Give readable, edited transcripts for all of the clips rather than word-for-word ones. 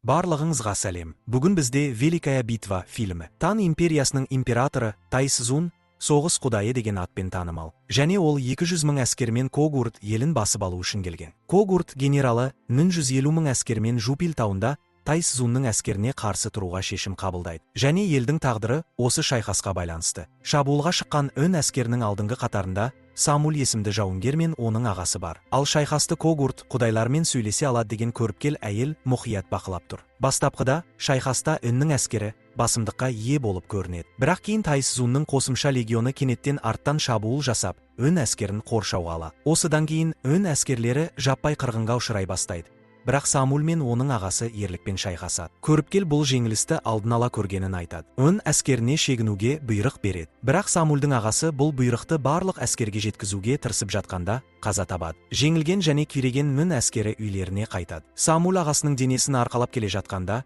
Барлығыңызға сәлем. Бүгін бізде Великая битва фильмі. Тан империясының императоры Тайсзун соғыс құдайы деген атпен танымал. Және ол 200 мың әскермен Когурт елін басып алу үшін келген. Когурт генералы 150 мың әскермен Жупил тауында Тайсзунның әскеріне қарсы тұруға шешім қабылдайды. Және елдің тағдыры осы шайқасқа байланысты. Шабуылға шыққан өн әскерінің алдыңғы қатарында Самул есімді жауынгер мен оның ағасы бар. Ал шайқасты Когурт құдайлармен сөйлесе алады деген көріпкел әйел мұқият бақылап тұр. Бастапқыда шайқаста үннің әскері басымдыққа ие болып көрінеді. Бірақ кейін Тайсзунның қосымша легионы кенеттен арттан шабуыл жасап, өн әскерін қоршауға алады. Осыдан кейін өн әскерлері жаппай қырғынға ұшырай бастайды. Бірақ Самул мен оның ағасы ерлікпен шайқасады. Көріпкел бұл жеңілісті алдын ала көргенін айтады. Өн әскеріне шегінуге бұйрық береді. Бірақ Самулдың ағасы бұл бұйрықты барлық әскерге жеткізуге тырысып жатқанда қаза табады. Жеңілген және күйреген өн әскері үйлеріне қайтады. Самул ағасының денесін арқалап келе жатқанда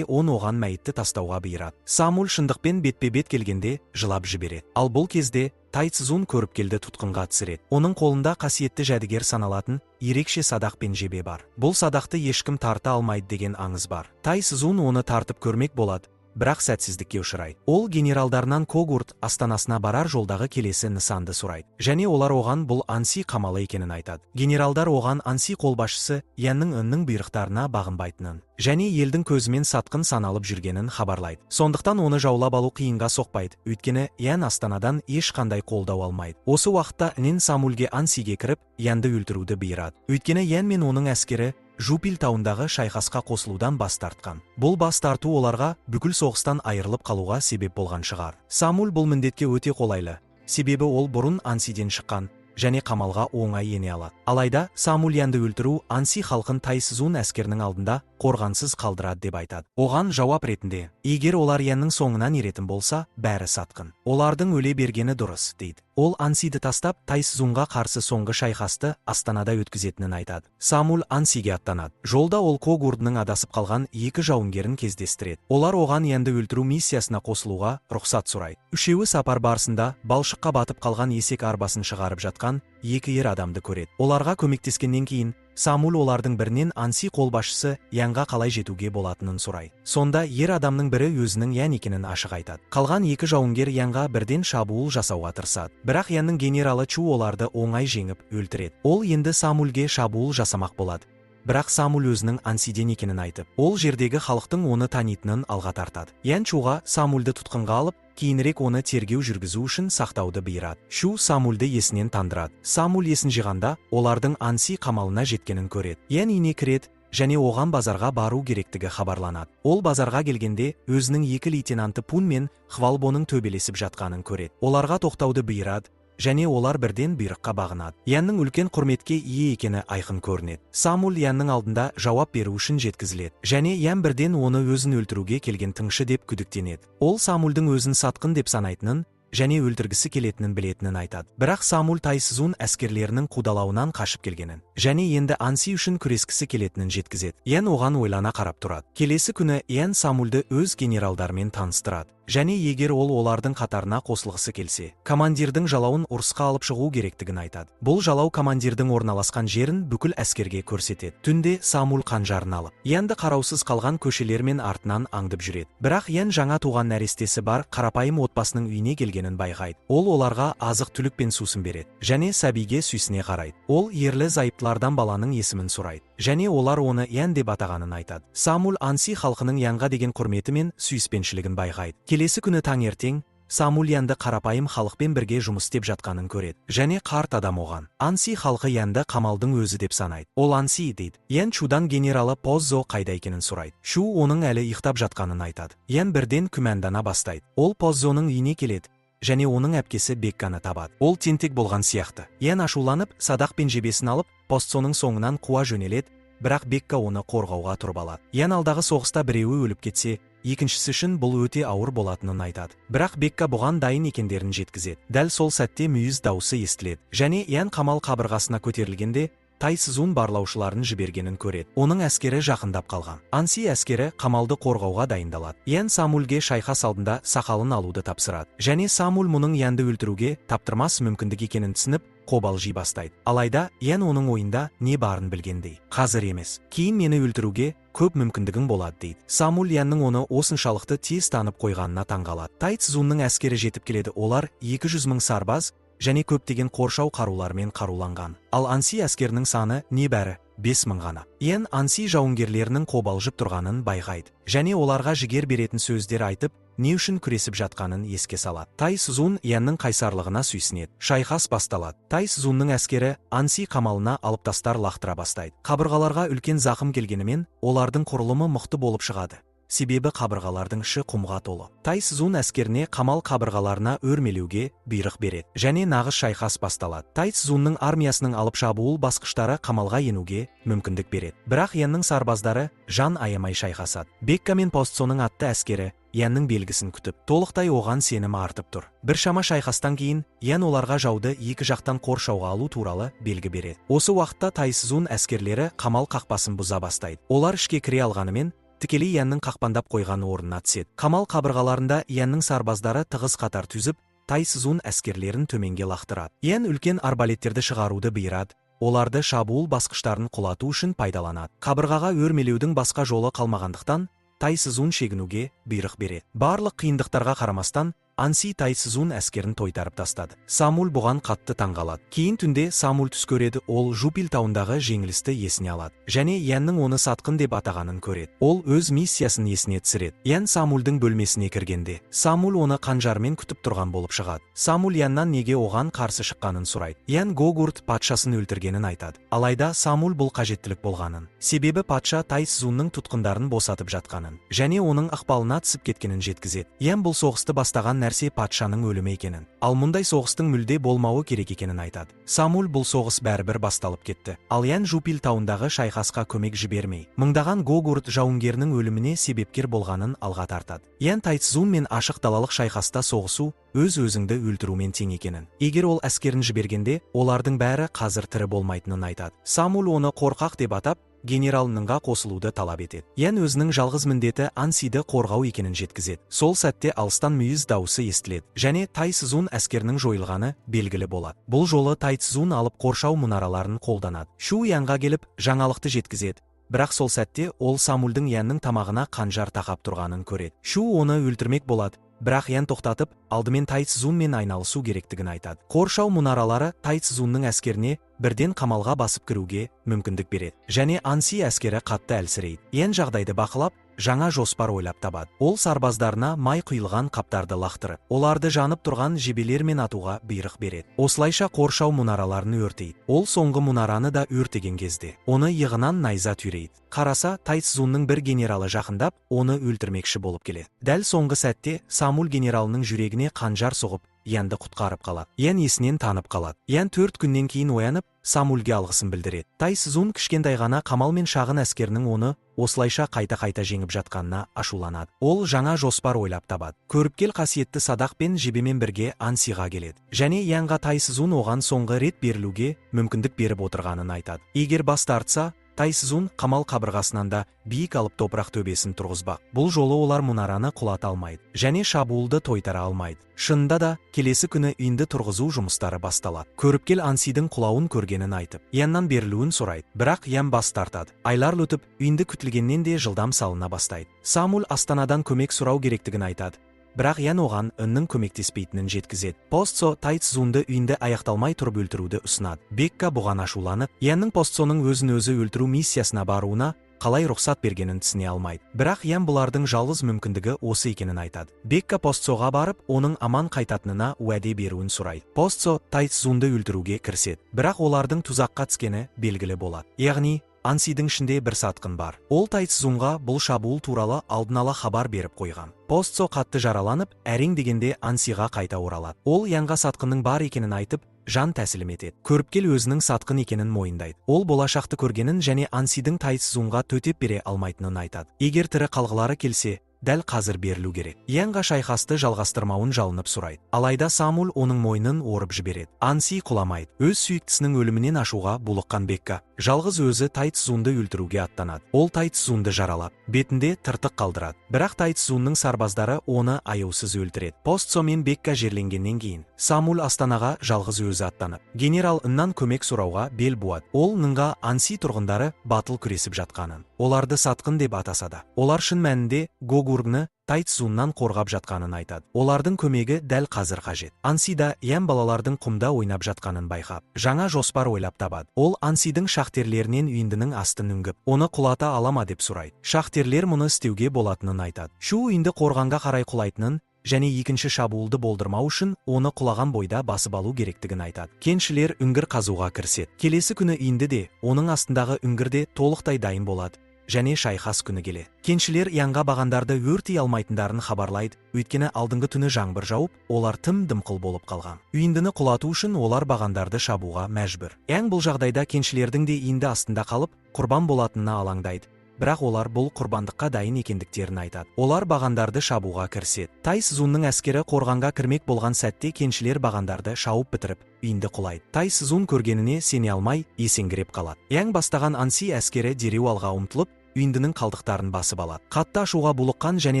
он оған мәйітті тастауға бұйырады. Самул шындықпен бетпе-бет келгенде жылап жібереді. Ал бұл кезде Тайсзун көріпкелді тұтқынға түсіреді. Оның қолында қасиетті жәдігер саналатын ерекше садақ пен жебе бар. Бұл садақты ешкім тарта алмайды деген аңыз бар. Тайсзун оны тартып көрмек болады, бірақ сәтсіздікке ұшырайды. Ол генералдарынан Когурт астанасына барар жолдағы келесі нысанды сұрайды. Және олар оған бұл Анси қамалы екенін айтады. Генералдар оған Анси қолбасшысы Янның үннің бұйрықтарына бағынбайтынын және елдің көзімен сатқын саналып жүргенін хабарлайды. Сондықтан оны жаулап алу қиынға соқпайды, өйткені Ян астанадан ешқандай қолдау алмайды. Осы уақытта інен Самулге Ансиге кіріп, Янды өлтіруді бұйырады. Өйткені Ян мен оның әскері Жупил тауындағы шайқасқа қосылудан бас тартқан. Бұл бас тарту оларға бүкіл соғыстан айырылып қалуға себеп болған шығар. Самул бұл міндетке өте қолайлы, себебі ол бұрын Ансиден шыққан және қамалға оңай ене алады. Алайда Самул Янды өлтіру Анси халқын Тайсзун әскерінің алдында қорғансыз қалдырады деп айтады. Оған жауап ретінде, егер олар Янның соңынан еретін болса, бәрі сатқын. Олардың өле бергені дұрыс, дейді. Ол Ансиді тастап, Тайсзунға қарсы соңғы шайқасты астанада өткізетінін айтады. Самул Ансиге аттанады. Жолда ол Когурдның адасып қалған екі жауынгерін кездестіреді. Олар оған Янды өлтіру миссиясына қосылуға рұқсат сұрайды. Үшеуі сапар барысында балшыққа батып қалған есек арбасын шығарып жатқан екі ер адамды көреді. Оларға көмектескеннен кейін Самул олардың бірінен Анси қолбасшысы Янға қалай жетуге болатынын сұрайды. Сонда ер адамның бірі өзінің Ян екенін ашық айтады. Қалған екі жауынгер Янға бірден шабуыл жасауға тырысады. Бірақ Янның генералы Чу оларды оңай жеңіп өлтіреді. Ол енді Самулге шабуыл жасамақ болады. Бірақ Самул өзінің Ансиден екенін айтып, ол жердегі халықтың оны танитынын алға тартады. Ян Чуға Самулды тұтқынға алып, кейінірек оны тергеу жүргізу үшін сақтауды бұйырады. Шу Самулды есінен тандырады. Самул есін жиғанда олардың Анси қамалына жеткенін көреді. Ян үйіне кіреді және оған базарға бару керектігі хабарланады. Ол базарға келгенде өзінің екі лейтенанты Пун мен Хвалбоның төбелесіп жатқанын көреді. Оларға тоқтауды бұйырады және олар бірден бұйрыққа бағынады. Янның үлкен құрметке ие екені айқын көрінеді. Самул Янның алдында жауап беру үшін жеткізіледі. Және Ян бірден оны өзін өлтіруге келген тыңшы деп күдіктенеді. Ол Самулдың өзін сатқын деп санайтынын және өлтіргісі келетінін білетінін айтады. Бірақ Самул Тайсзун әскерлерінің қудалауынан қашып келгенін және енді Анси үшін күрескісі келетінін жеткізеді. Ян оған ойлана қарап тұрады. Келесі күні Ян Самулды өз генералдармен таныстырады. Және егер ол олардың қатарына қосылғысы келсе, командирдің жалауын ұрысқа алып шығу керектігін айтады. Бұл жалау командирдің орналасқан жерін бүкіл әскерге көрсетеді. Түнде Самул қанжарын алып, Янды қараусыз қалған көшелермен артынан аңдып жүреді. Бірақ Ян жаңа туған нәрестесі бар қарапайым отбасының үйіне келгенін байқайды. Ол оларға азық-түлік пен сусын береді және сәбиге сүйсіне қарайды. Ол ерлі зайыптылардан баланың есімін сұрайды және олар оны Ян деп атағанын айтады. Самул Анси халқының Янға деген құрметі мен сүйіспеншілігін байқайды. Келесі күні таңертең Самул Янды қарапайым халықпен бірге жұмыс істеп жатқанын көреді және қарт адам оған Анси халқы Янды қамалдың өзі деп санайды. Ол Анси дейді. Ян Чудан генералы Поззо қайда екенін сұрайды. Шу оның әлі ұйықтап жатқанын айтады. Ян бірден күмәндана бастайды. Ол Поззоның үйіне келеді және оның әпкесі Бекканы табады. Ол тентек болған сияқты. Ян ашуланып, садақ пен жебесін алып, Поззоның соңынан қуа жөнеледі, бірақ Бекка оны қорғауға тұрып алады. Ян алдағы соғыста біреуі өліп кетсе, екіншісі үшін бұл өте ауыр болатынын айтады. Бірақ Бекка бұған дайын екендерін жеткізеді. Дәл сол сәтте мүйіз дауысы естіледі және Ян қамал қабырғасына көтерілгенде Тайсызун барлаушыларын жібергенін көреді. Оның әскері жақындап қалған. Анси әскері қамалды қорғауға дайындалады. Ян Самульге шайқас алдында сақалын алуды тапсырады. Және Самуль мұның Янды өлтіруге таптырмас мүмкіндік екенін түсініп, қобалжи бастайды. Алайда Ян оның ойында не барын білгендей. Қазір емес, кейін мені өлтіруге көп мүмкіндігің болады дейді. Самуль Янның оны осыншалықты тез танып қойғанына таңғалады. Тайцзунның әскері жетіп келеді. Олар 200 мың сарбаз және көптеген қоршау қарулармен қаруланған. Ал Анси әскерінің саны небәрі 5 мың ғана. Ян Анси жауынгерлерінің қобалжып тұрғанын байқайды. Және оларға жігер беретін сөздер айтып, не үшін күресіп жатқанын еске салады. Тайцзун Янның қайсарлығына сүйсінеді. Шайқас басталады. Тайцзунның әскері Анси қамалына алып тастар лақтыра бастайды. Қабырғаларға үлкен зақым келгенімен, олардың құрылымы мықты болып шығады. Себебі қабырғалардың іші құмға толы. Тайцзун әскеріне қамал қабырғаларына өрмелеуге бұйрық береді. Және нағыз шайқас басталады. Тайцзунның армиясының алып шабуыл басқыштары қамалға енуге мүмкіндік береді. Бірақ Янның сарбаздары жан аямай шайқасады. Бекка мен Постцоның атты әскері Янның белгісін күтіп, толықтай оған сенімі артып тұр. Біршама шайқастан кейін Ян оларға жауды екі жақтан қоршауға алу туралы белгі береді. Осы уақытта Тайцзун әскерлері қамал қақпасын бұза бастайды. Олар ішке кіре алғанымен, тікелей Янның қақпандап қойған орнына түседі. Қамал қабырғаларында Янның сарбаздары тығыз қатар түзіп, Тайцзун әскерлерін төменге лақтырады. Ян үлкен арбалеттерді шығаруды бұйырады. Оларды шабуыл басқыштарын құлату үшін пайдаланады. Қабырғаға өрмелеудің басқа жолы қалмағандықтан, Тайцзун шегінуге бұйрық береді. Барлық қиындықтарға қарамастан, Анси Тайцзун әскерін тойтарып тастады. Самуль бұған қатты таңғалады. Кейін түнде Самуль түс көреді, ол Жупил тауындағы жеңілісті есіне алады. Және Янның оны сатқын деп атағанын көреді. Ол өз миссиясын есіне түсіреді. Ян Самульдің бөлмесіне кіргенде, Самуль оны қанжармен күтіп тұрған болып шығады. Самуль Яннан неге оған қарсы шыққанын сұрайды. Ян Гогурт патшасын өлтіргенін айтады. Алайда Самуль бұл қажеттілік болғанын. Себебі патша Тайцзунның тұтқындарын босатып жатқанын және оның ықпалына түсіп кеткенін жеткізеді. Ян бұл соғысты бастаған нәрсе патшаның өлімі екенін, ал мұндай соғыстың мүлде болмауы керек екенін айтады. Самуль бұл соғыс бәрібір басталып кетті. Ал Ян Жупил тауындағы шайқасқа көмек жібермей, мыңдаған Гогурт жауынгерінің өліміне себепкер болғанын алға тартады. Ян Тайцзун мен ашық далалық шайқаста соғысу өз-өзіңді өлтірумен тең екенін. Егер ол әскерін жібергенде, олардың бәрі қазір тірі болмайтынын айтады. Самуль оны қорқақ деп атап, генералыныңға қосылуды талап етеді. Ян өзінің жалғыз міндеті Ансиді қорғау екенін жеткізеді. Сол сәтте алыстан мүйіз дауысы естіледі, және Тайцзун әскерінің жойылғаны белгілі болады. Бұл жолы Тайцзун алып қоршау мұнараларын қолданады. Шу Янға келіп, жаңалықты жеткізеді. Бірақ сол сәтте ол Самульдің Янның тамағына қанжар тақап тұрғанын көреді. Шу оны өлтірмек болады. Бірақ Ян тоқтатып, алдымен Тайцзунмен айналысу керектігін айтады. Қоршау мұнаралары Тайцзунның әскеріне бірден қамалға басып кіруге мүмкіндік береді. Және Анси әскері қатты әлсірейді. Ян жағдайды бақылап, жаңа жоспар ойлап табады. Ол сарбаздарына май құйылған қаптарды лақтырып, оларды жанып тұрған жебелермен атуға бұйрық береді. Осылайша қоршау мұнараларын өртейді. Ол соңғы мұнараны да өртеген кезде, оны иығынан найза түйрейді. Қараса, Тайцзунның бір генералы жақындап, оны өлтірмекші болып келеді. Дәл соңғы сәтте Самуль генералының жүрегіне қанжар соғып, Янды құтқарып қалады. Ян есінен танып қалады. Ян 4 күннен кейін оянып, Самульге алғысын білдіреді. Тайцзун кішкентай ғана қамал мен шағын әскерінің оны осылайша қайта-қайта жеңіп жатқанына ашуланады. Ол жаңа жоспар ойлап табады. Көріпкел қасиетті садақ пен жебемен бірге Ансиға келеді. Және Янға Тайцзун оған соңғы рет берілуге мүмкіндік беріп отырғанын айтады. Егер бас тартса, Тайцзун қамал қабырғасынан да биік алып топырақ төбесін тұрғызбақ. Бұл жолы олар мұнараны құлата алмайды, және шабуылды тойтара алмайды. Шынында да, келесі күні үйінді тұрғызу жұмыстары басталады. Көріпкел Ансидің құлауын көргенін айтып, Яннан берілуін сұрайды. Бірақ Ян бас тартады. Айлар өтіп, үйінді күтілгеннен де жылдам салына бастайды. Самуль астанадан көмек сұрау керектігін айтады. Бірақ Ян оған үннің көмектеспейтінін жеткізеді. Постцо Тайцзунды үйінде аяқталмай тұрып өлтіруді ұсынады. Бекка бұған ашуланып, Янның Постцоның өзін-өзі өлтіру миссиясына баруына қалай рұқсат бергенін түсіне алмайды. Бірақ Ян бұлардың жалғыз мүмкіндігі осы екенін айтады. Бекка Постцоға барып, оның аман қайтатынына уәде беруін сұрайды. Постцо Тайцзунды өлтіруге кіріседі. Бірақ олардың тұзаққа түскені белгілі болады. Яғни, Ансидің ішінде бір сатқын бар. Ол Тайцзунға бұл шабуыл туралы алдын ала хабар беріп қойған. Постцо қатты жараланып, әрең дегенде Ансиға қайта оралады. Ол Янға сатқынның бар екенін айтып, жан тәсілім етеді. Көріпкел өзінің сатқын екенін мойындайды. Ол болашақты көргенін және Ансидің Тайцзунға төтеп бере алмайтынын айтады. Егер тірі қалғылары келсе, дәл қазір берілу керек. Янға шайқасты жалғастырмауын жалынып сұрайды. Алайда Самуэль оның мойнын орып жібереді. Анси құламайды. Өз сүйіктісінің өлімінен ашуға булыққан Бекка жалғыз өзі Тайцзунды өлтіруге аттанады. Ол Тайцзунды жаралап, бетінде тыртық қалдырады. Бірақ Тайцзунның сарбаздары оны аяусыз өлтіреді. Постсомен Бекка жерленгеннен кейін Самуэль астанаға жалғыз өзі аттанып, генерал Ннан көмек сұрауға бел буады. Ол Ннға Анси тұрғындары батыл күресіп жатқанын, оларды сатқын деп атаса да, олар шын мәнінде Гогургны Тайцзуннан қорғап жатқанын айтады. Олардың көмегі дәл қазір қажет. Анси да Ян балалардың құмда ойнап жатқанын байқап, жаңа жоспар ойлап табады. Ол Ансидің шахтерлерінен үйіндінің астын үңгіп, оны құлата алама деп сұрайды. Шахтерлер мұны істеуге болатынын айтады. Шу үйінді қорғанға қарай құлайтынын және екінші шабуылды болдырмау үшін оны құлаған бойда басып алу керектігін айтады. Кеншілер үңгір қазуға кіріседі. Келесі күні үйінді де, оның астындағы үңгір де толықтай дайын болады. Және шайқас күні келе. Кеншілер Янға бағандарды өртей алмайтындарын хабарлайды, өйткені алдыңғы түні жаңбыр жауып, олар тым дымқыл болып қалған. Үйіндіні құлату үшін олар бағандарды шабуға мәжбүр. Ян бұл жағдайда кеншілердің де үйінді астында қалып, құрбан болатынына алаңдайды. Бірақ олар бұл құрбандыққа дайын екендіктерін айтады. Олар бағандарды шабуға кіріседі. Тайцзунның әскері қорғанға кірмек болған сәтте кеншілер бағандарды шауып бітіріп, үйінді құлайды. Тайцзун көргеніне сене алмай, есеңгіреп қалады. Ян бастаған Анси әскері дереу алға ұмтылып, үйіндінің қалдықтарын басып алады. Қатты ашуға булыққан және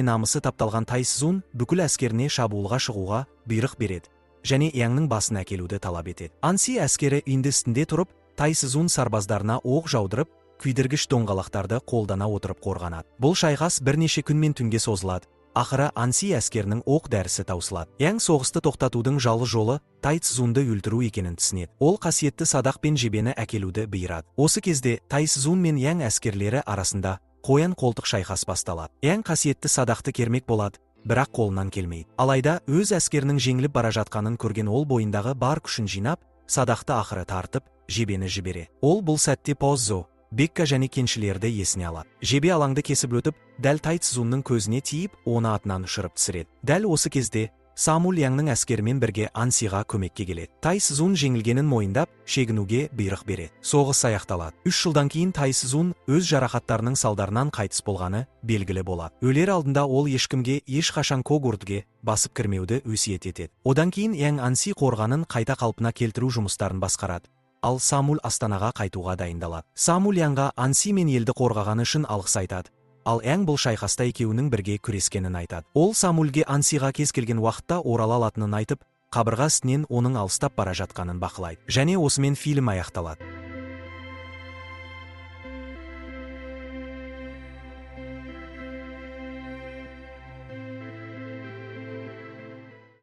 намысы тапталған Тайцзун бүкіл әскеріне шабуылға шығуға бұйрық береді және Янның басын әкелуді талап етеді. Анси әскері үйінді үстінде тұрып, Тайцзун сарбаздарына оқ жаудырып, күйдіргіш доңғалақтарды қолдана отырып қорғанады. Бұл шайқас бірнеше күн мен түнге созылады. Ақыры Анси әскерінің оқ дәрісі таусылады. Ян соғысты тоқтатудың жалғыз жолы Тайцзунды өлтіру екенін түсінеді. Ол қасиетті садақ пен жебені әкелуді бұйырады. Осы кезде Тайцзун мен Ян әскерлері арасында қоян қолтық шайқас басталады. Ян қасиетті садақты кермек болады, бірақ қолынан келмейді. Алайда өз әскерінің жеңіліп бара жатқанын көрген ол бойындағы бар күшін жинап, садақты ақыры тартып, жебені жібере. Ол бұл сәтте Поззо, Бекка және кеншілерді есіне алады. Жебе алаңды кесіп өтіп, дәл Тайцзунның көзіне тиіп, оны атынан ұшырып түсіреді. Дәл осы кезде Самуэль Янның әскерімен бірге Ансиға көмекке келеді. Тайцзун жеңілгенін мойындап, шегінуге бұйрық береді. Соғыс аяқталады. 3 жылдан кейін Тайцзун өз жарақаттарының салдарынан қайтыс болғаны белгілі болады. Өлер алдында ол ешкімге ешқашан Когурдге басып кірмеуді өсиет етеді. Одан кейін Ян Анси қорғанын қайта қалпына келтіру жұмыстарын басқарады. Ал Самуэль астанаға қайтуға дайындалады. Самуэль Янға Анси мен елді қорғағаны үшін алғыс айтады. Ал Ян бұл шайқаста екеуінің бірге күрескенін айтады. Ол Самуэльге Ансиға кез келген уақытта орала алатынын айтып, қабырға үстінен оның алыстап бара жатқанын бақылайды. Және осымен фильм аяқталады.